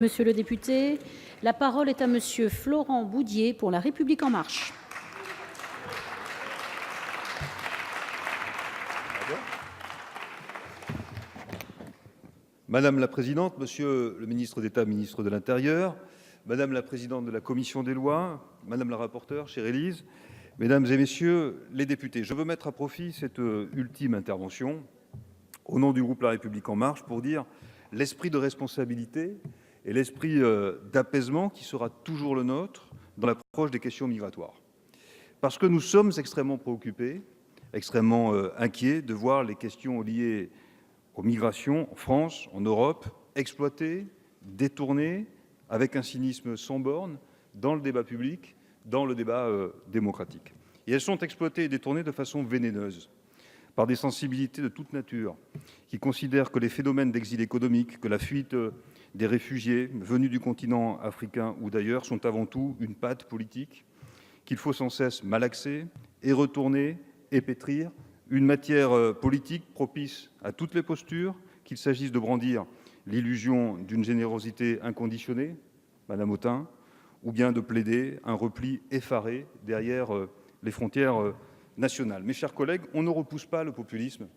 Monsieur le député, la parole est à monsieur Florent Boudier pour La République en marche. Madame la présidente, monsieur le ministre d'État, ministre de l'Intérieur, madame la présidente de la commission des lois, madame la rapporteure, chère Élise, mesdames et messieurs les députés, je veux mettre à profit cette ultime intervention au nom du groupe La République en marche pour dire l'esprit de responsabilité et l'esprit d'apaisement qui sera toujours le nôtre dans l'approche des questions migratoires. Parce que nous sommes extrêmement préoccupés, extrêmement inquiets de voir les questions liées aux migrations en France, en Europe, exploitées, détournées, avec un cynisme sans borne dans le débat public, dans le débat démocratique. Et elles sont exploitées et détournées de façon vénéneuse par des sensibilités de toute nature qui considèrent que les phénomènes d'exil économique, que la fuite des réfugiés venus du continent africain ou d'ailleurs sont avant tout une patte politique qu'il faut sans cesse malaxer et retourner et pétrir, une matière politique propice à toutes les postures, qu'il s'agisse de brandir l'illusion d'une générosité inconditionnée, Madame Autain, ou bien de plaider un repli effaré derrière les frontières nationales. Mes chers collègues, on ne repousse pas le populisme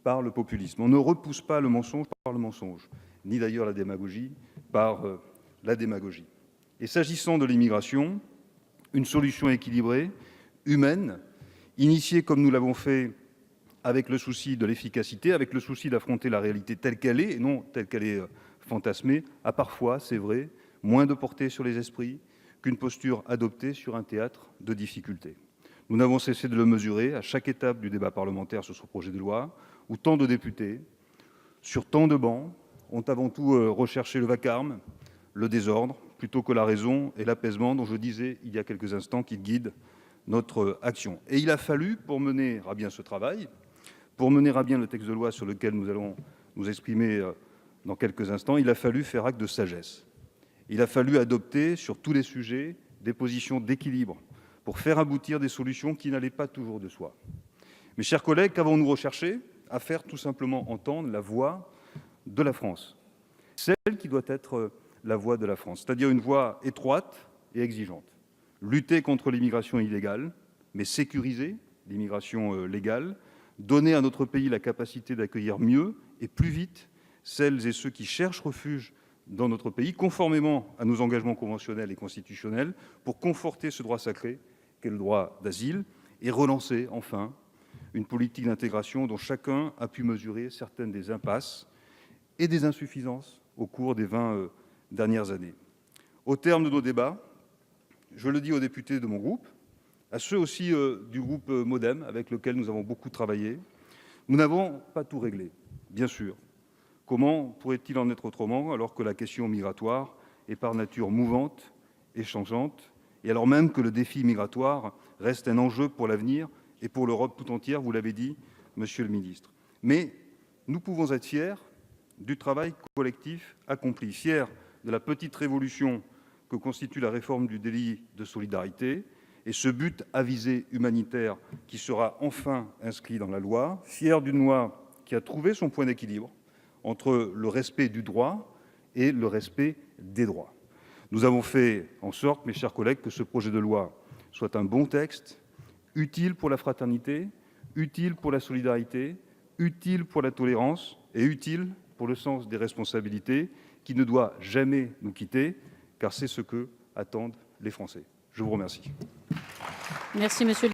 par le populisme, on ne repousse pas le mensonge par le mensonge, ni d'ailleurs la démagogie par la démagogie. Et s'agissant de l'immigration, une solution équilibrée, humaine, initiée comme nous l'avons fait avec le souci de l'efficacité, avec le souci d'affronter la réalité telle qu'elle est et non telle qu'elle est fantasmée, a parfois, c'est vrai, moins de portée sur les esprits qu'une posture adoptée sur un théâtre de difficultés. Nous n'avons cessé de le mesurer à chaque étape du débat parlementaire sur ce projet de loi, où tant de députés, sur tant de bancs, ont avant tout recherché le vacarme, le désordre, plutôt que la raison et l'apaisement dont je disais il y a quelques instants qu'il guide notre action. Et il a fallu, pour mener à bien ce travail, pour mener à bien le texte de loi sur lequel nous allons nous exprimer dans quelques instants, il a fallu faire acte de sagesse. Il a fallu adopter sur tous les sujets des positions d'équilibre pour faire aboutir des solutions qui n'allaient pas toujours de soi. Mes chers collègues, qu'avons-nous recherché ? À faire tout simplement entendre la voix de la France, celle qui doit être la voix de la France, c'est-à-dire une voix étroite et exigeante. Lutter contre l'immigration illégale, mais sécuriser l'immigration légale, donner à notre pays la capacité d'accueillir mieux et plus vite celles et ceux qui cherchent refuge dans notre pays, conformément à nos engagements conventionnels et constitutionnels, pour conforter ce droit sacré qu'est le droit d'asile et relancer enfin une politique d'intégration dont chacun a pu mesurer certaines des impasses et des insuffisances au cours des 20 dernières années. Au terme de nos débats, je le dis aux députés de mon groupe, à ceux aussi du groupe MoDem, avec lequel nous avons beaucoup travaillé, nous n'avons pas tout réglé, bien sûr. Comment pourrait-il en être autrement alors que la question migratoire est par nature mouvante et changeante, et alors même que le défi migratoire reste un enjeu pour l'avenir et pour l'Europe tout entière, vous l'avez dit, monsieur le ministre. Mais nous pouvons être fiers du travail collectif accompli, fiers de la petite révolution que constitue la réforme du délit de solidarité et ce but à visée humanitaire qui sera enfin inscrit dans la loi, fiers d'une loi qui a trouvé son point d'équilibre entre le respect du droit et le respect des droits. Nous avons fait en sorte, mes chers collègues, que ce projet de loi soit un bon texte, utile pour la fraternité, utile pour la solidarité, utile pour la tolérance et utile pour le sens des responsabilités qui ne doit jamais nous quitter, car c'est ce que attendent les Français. Je vous remercie. Merci, monsieur.